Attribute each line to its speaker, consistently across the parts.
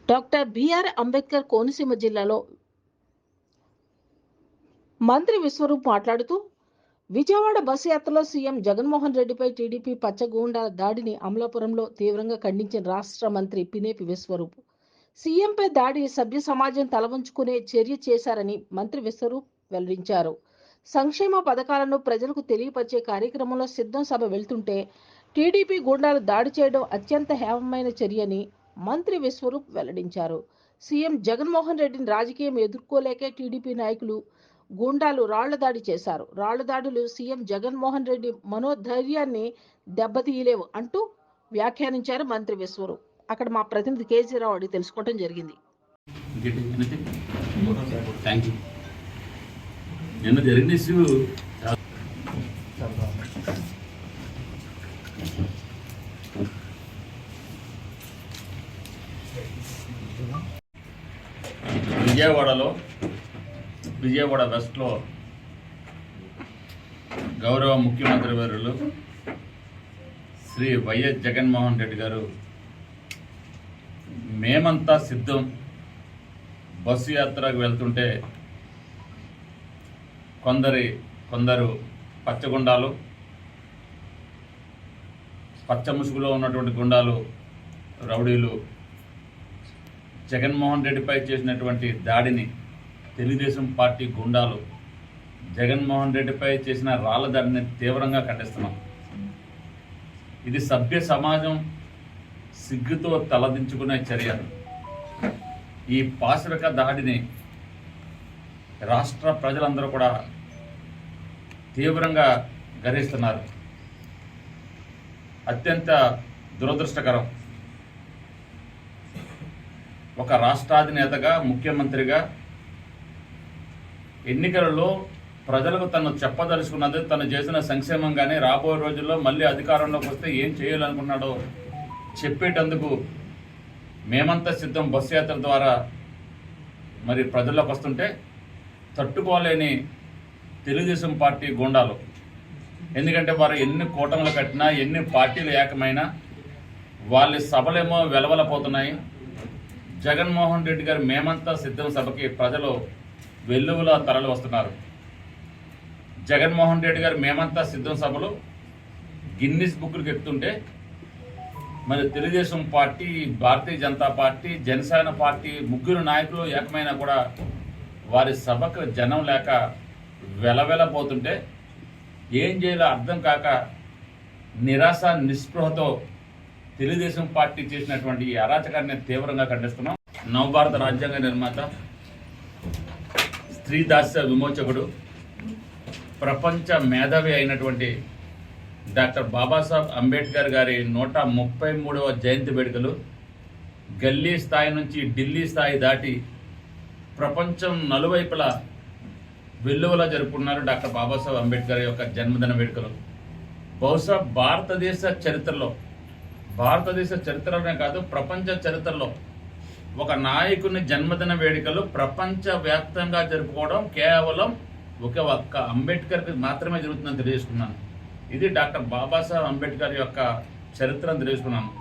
Speaker 1: Doctor BR Ambedkar Konaseema జిల్లాలో మంత్రి విశ్వరూప్ మాట్లాడుతూ విజయవాడ బస్సు యాత్రలో సీఎం జగన్మోహన్ రెడ్డిపై టీడీపీ పచ్చగూండాల దాడిని అమలాపురంలో తీవ్రంగా ఖండించిన రాష్ట్ర మంత్రి పినేపి విశ్వరూప్ సీఎంపై దాడి సభ్య సమాజం తలవంచుకునే చర్య చేశారని మంత్రి విశ్వరూప్ వెల్లడించారు. సంక్షేమ పథకాలను ప్రజలకు తెలియపరిచే కార్యక్రమంలో సిద్ధం సభ వెళ్తుంటే టీడీపీ గూండాలు దాడి చేయడం అత్యంత హేయమైన చర్యని మంత్రి విశ్వరూప్ వెల్లడించారు. సీఎం జగన్మోహన్ రెడ్డిని రాజకీయం ఎదుర్కోలేకే టీడీపీ నాయకులు గూండాలు రాళ్ల దాడి చేశారు. రాళ్ల దాడులు సీఎం జగన్మోహన్ రెడ్డి మనోధైర్యాన్ని దెబ్బతీయలేవు అంటూ వ్యాఖ్యానించారు మంత్రి విశ్వరూప్. అక్కడ మా ప్రతినిధి కేజీరావు అడిగి తెలుసుకోవడం జరిగింది.
Speaker 2: నిన్న జరిగిన ఇష్యూ విజయవాడ వెస్ట్లో గౌరవ ముఖ్యమంత్రి వర్యులు శ్రీ వైఎస్ జగన్మోహన్ రెడ్డి గారు మేమంతా సిద్ధం బస్సు యాత్రకు వెళ్తుంటే కొందరు పచ్చగుండాలు పచ్చ ముసుగులో ఉన్నటువంటి గుండాలు రౌడీలు జగన్మోహన్ రెడ్డిపై చేసినటువంటి దాడిని తెలుగుదేశం పార్టీ గుండాలు జగన్మోహన్ రెడ్డిపై చేసిన రాళ్ల దాడిని తీవ్రంగా ఖండిస్తున్నాం. ఇది సభ్య సమాజం సిగ్గుతో తలదించుకునే చర్య. ఈ పాశవిక దాడిని రాష్ట్ర ప్రజలందరూ కూడా తీవ్రంగా గర్హిస్తున్నారు. అత్యంత దురదృష్టకరం. ఒక రాష్ట్రాధినేతగా ముఖ్యమంత్రిగా ఎన్నికలలో ప్రజలకు తను చెప్పదలుచుకున్నది, తను చేసిన సంక్షేమం కానీ రాబోయే రోజుల్లో మళ్ళీ అధికారంలోకి వస్తే ఏం చేయాలనుకున్నాడో చెప్పేటందుకు మేమంతా సిద్ధం బస్సు యాత్ర ద్వారా మరి ప్రజల్లోకి వస్తుంటే తట్టుకోలేని తెలుగుదేశం పార్టీ గూండాలు. ఎందుకంటే వారు ఎన్ని కూటములు కట్టినా ఎన్ని పార్టీలు ఏకమైనా వాళ్ళ సభలేమో వెలవలపోతున్నాయి. జగన్మోహన్ రెడ్డి గారు మేమంతా సిద్ధం సభకి ప్రజలు వెల్లువలా తరలి వస్తున్నారు. జగన్మోహన్ రెడ్డి గారు మేమంతా సిద్ధం సభలు గిన్నిస్ బుక్లకు ఎక్కుతుంటే మరి Telugu Desam party, Bharatiya Janata party, Janasena party ముగ్గురు నాయకులు ఏకమైనా కూడా వారి సభకు జనం లేక వెలవెలపోతుంటే ఏం చేయాలో అర్థం కాక నిరాశ నిస్పృహతో తెలుగుదేశం పార్టీ చేసినటువంటి ఈ అరాచకాన్ని తీవ్రంగా ఖండిస్తున్నాం. నవభారత రాజ్యాంగ నిర్మాత, స్త్రీ దాస్య విమోచకుడు, ప్రపంచ మేధావి అయినటువంటి డాక్టర్ బాబాసాహెబ్ అంబేద్కర్ గారి 133వ జయంతి వేడుకలు గల్లీ స్థాయి నుంచి ఢిల్లీ స్థాయి దాటి ప్రపంచం నలువైపులా వెల్లువలా జరుపుకున్నారు డాక్టర్ బాబాసాహెబ్ అంబేద్కర్ యొక్క జన్మదిన వేడుకలు. బహుశా భారతదేశ చరిత్రలోనే కాదు ప్రపంచ చరిత్రలో ఒక నాయకుని జన్మదిన వేడుకలు ప్రపంచవ్యాప్తంగా జరుపుకోవడం కేవలం ఒక్క అంబేద్కర్కి మాత్రమే జరుగుతుందని తెలియజేసుకున్నాను. ఇది డాక్టర్ బాబాసాహెబ్ అంబేద్కర్ యొక్క చరిత్రను తెలియజేసుకున్నాను.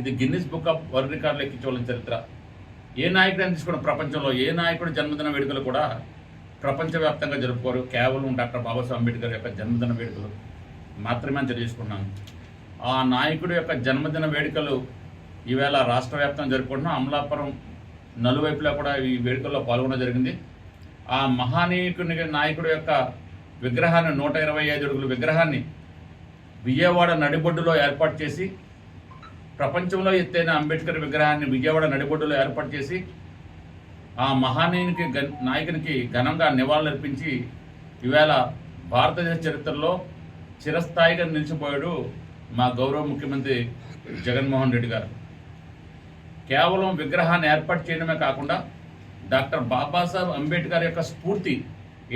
Speaker 2: ఇది గిన్నిస్ బుక్ ఆఫ్ వరల్డ్ రికార్డులు ఎక్కించవలసిన చరిత్ర. ఏ నాయకుడని తీసుకున్న ప్రపంచంలో ఏ నాయకుడు జన్మదిన వేడుకలు కూడా ప్రపంచవ్యాప్తంగా జరుపుకోరు. కేవలం డాక్టర్ బాబాసాహెబ్ అంబేద్కర్ యొక్క జన్మదిన వేడుకలు మాత్రమే తెలియజేసుకున్నాను. ఆ నాయకుడి యొక్క జన్మదిన వేడుకలు ఈవేళ రాష్ట్ర వ్యాప్తంగా జరుపుకుంటున్నాం. అమలాపురం నలువైపులా కూడా ఈ వేడుకల్లో పాల్గొనడం జరిగింది. ఆ మహానీయుని నాయకుడి యొక్క విగ్రహాన్ని 125 అడుగుల విగ్రహాన్ని విజయవాడ నడిబొడ్డులో ఏర్పాటు చేసి, ప్రపంచంలో ఎత్తైన అంబేద్కర్ విగ్రహాన్ని విజయవాడ నడిబొడ్డులో ఏర్పాటు చేసి ఆ మహానీయునికి నాయకునికి ఘనంగా నివాళులర్పించి ఈవేళ భారతదేశ చరిత్రలో చిరస్థాయిగా నిలిచిపోయాడు మా గౌరవ ముఖ్యమంత్రి జగన్మోహన్ రెడ్డి గారు. కేవలం విగ్రహాన్ని ఏర్పాటు చేయడమే కాకుండా డాక్టర్ బాబాసాహెబ్ అంబేద్కర్ యొక్క స్ఫూర్తి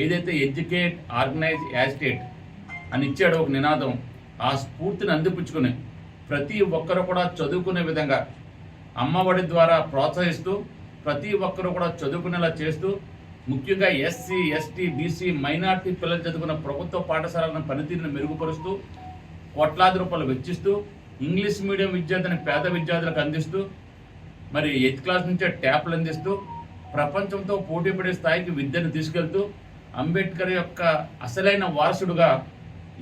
Speaker 2: ఏదైతే ఎడ్యుకేట్, ఆర్గనైజ్, యాజిటేట్ అని ఇచ్చాడో ఒక నినాదం, ఆ స్ఫూర్తిని అందిపుచ్చుకుని ప్రతి ఒక్కరు కూడా చదువుకునే విధంగా అమ్మఒడి ద్వారా ప్రోత్సహిస్తూ ప్రతి ఒక్కరు కూడా చదువుకునేలా చేస్తూ, ముఖ్యంగా ఎస్సీ, ఎస్టీ, బీసీ, మైనార్టీ పిల్లలు చదువుకున్న ప్రభుత్వ పాఠశాలలను పనితీరును మెరుగుపరుస్తూ కోట్లాది రూపాయలు వెచ్చిస్తూ ఇంగ్లీష్ మీడియం విద్యార్థిని పేద విద్యార్థులకు అందిస్తూ మరి 8th క్లాస్ నుంచే ట్యాప్లు అందిస్తూ ప్రపంచంతో పోటీ పడే స్థాయికి విద్యను తీసుకెళ్తూ అంబేద్కర్ యొక్క అసలైన వారసుడుగా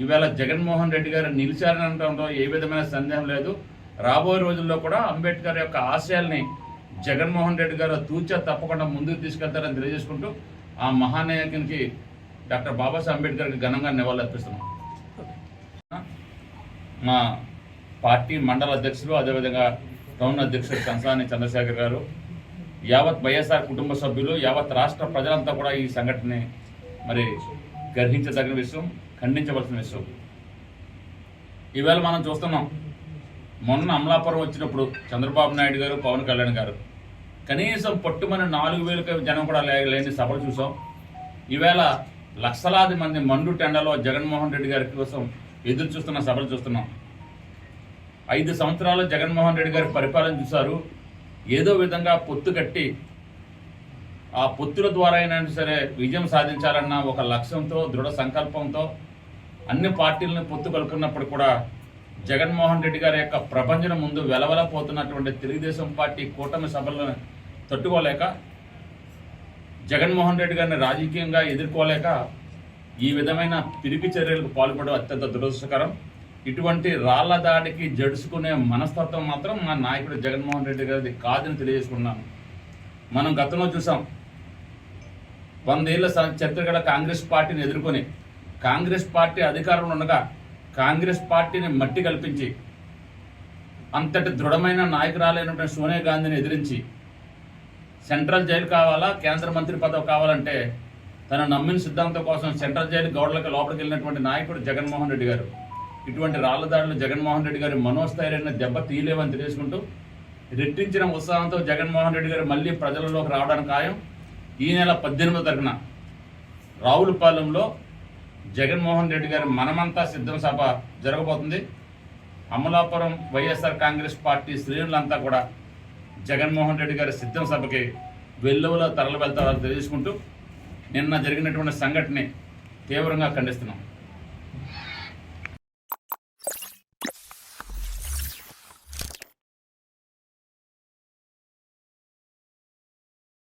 Speaker 2: ఈవేళ జగన్మోహన్ రెడ్డి గారు నిలిచారనడంలో ఏ విధమైన సందేహం లేదు. రాబోయే రోజుల్లో కూడా అంబేద్కర్ యొక్క ఆశయాల్ని జగన్మోహన్ రెడ్డి గారు తూచా తప్పకుండా ముందుకు తీసుకెళ్తారని తెలియజేసుకుంటూ ఆ మహానాయకునికి డాక్టర్ బాబాసాహెబ్ అంబేద్కర్కి ఘనంగా నివాళులర్పిస్తున్నాం. మా పార్టీ మండల అధ్యక్షులు, అదేవిధంగా టౌన్ అధ్యక్షుడు కంసాని చంద్రశేఖర్ గారు, యావత్ వైఎస్ఆర్ కుటుంబ సభ్యులు, యావత్ రాష్ట్ర ప్రజలంతా కూడా ఈ సంఘటనని మరి గర్హించదగిన విషయం, ఖండించవలసిన విషయం. ఈవేళ మనం చూస్తున్నాం, మొన్న అమలాపురం వచ్చినప్పుడు చంద్రబాబు నాయుడు గారు, పవన్ కళ్యాణ్ గారు కనీసం పట్టుమని 4,000 జనం కూడా లేని సభలు చూసాం. ఈవేళ లక్షలాది మంది మండు టెండలో జగన్మోహన్ రెడ్డి గారి కోసం ఎదురు చూస్తున్న సభలు చూస్తున్నాం. 5 సంవత్సరాలు జగన్మోహన్ రెడ్డి గారి పరిపాలన చూశారు. ఏదో విధంగా పొత్తు కట్టి ఆ పొత్తుల ద్వారా అయినా సరే విజయం సాధించాలన్న ఒక లక్ష్యంతో, దృఢ సంకల్పంతో అన్ని పార్టీలను పొత్తు కలుపుకున్నప్పుడు కూడా జగన్మోహన్ రెడ్డి గారి యొక్క ప్రపంచం ముందు వెలవెలపోతున్నటువంటి తెలుగుదేశం పార్టీ కూటమి సభలను తట్టుకోలేక, జగన్మోహన్ రెడ్డి గారిని రాజకీయంగా ఎదుర్కోలేక ఈ విధమైన పిరికి చర్యలకు పాల్పడడం అత్యంత దురదృష్టకరం. ఇటువంటి రాళ్ల దాడికి జడుచుకునే మనస్తత్వం మాత్రం మా నాయకుడు జగన్మోహన్ రెడ్డి గారిది కాదని తెలియజేసుకున్నాను. మనం గతంలో చూసాం, 100 ఏళ్ల చరిత్ర గల కాంగ్రెస్ పార్టీని ఎదుర్కొని కాంగ్రెస్ పార్టీ అధికారంలో ఉండగా కాంగ్రెస్ పార్టీని మట్టి కల్పించి అంతటి దృఢమైన నాయకురాలైనటువంటి సోనియా గాంధీని ఎదిరించి సెంట్రల్ జైలు కావాలా, కేంద్ర మంత్రి పదవి కావాలంటే తన నమ్మిన సిద్ధాంతం కోసం సెంట్రల్ జైలు గౌడలకు లోపలికి వెళ్ళినటువంటి నాయకుడు జగన్మోహన్ రెడ్డి గారు. ఇటువంటి రాళ్ల దాడులు జగన్మోహన్ రెడ్డి గారి మనోస్థైర్యాన్ని దెబ్బ తీయలేవని తెలియజేసుకుంటూ రెట్టించిన ఉత్సాహంతో జగన్మోహన్ రెడ్డి గారు మళ్ళీ ప్రజలలోకి రావడానికి ఖాయం. ఈ నెల 18వ తారీఖున రావులపాలెంలో జగన్మోహన్ రెడ్డి గారి మనమంతా సిద్ధం సభ జరగబోతుంది. అమలాపురం వైఎస్ఆర్ కాంగ్రెస్ పార్టీ శ్రేణులంతా కూడా జగన్మోహన్ రెడ్డి గారి సిద్ధం సభకి వెల్లువలో తరలి వెళ్తారని తెలియజేసుకుంటూ నిన్న జరిగినటువంటి సంఘటనని తీవ్రంగా ఖండిస్తున్నాం.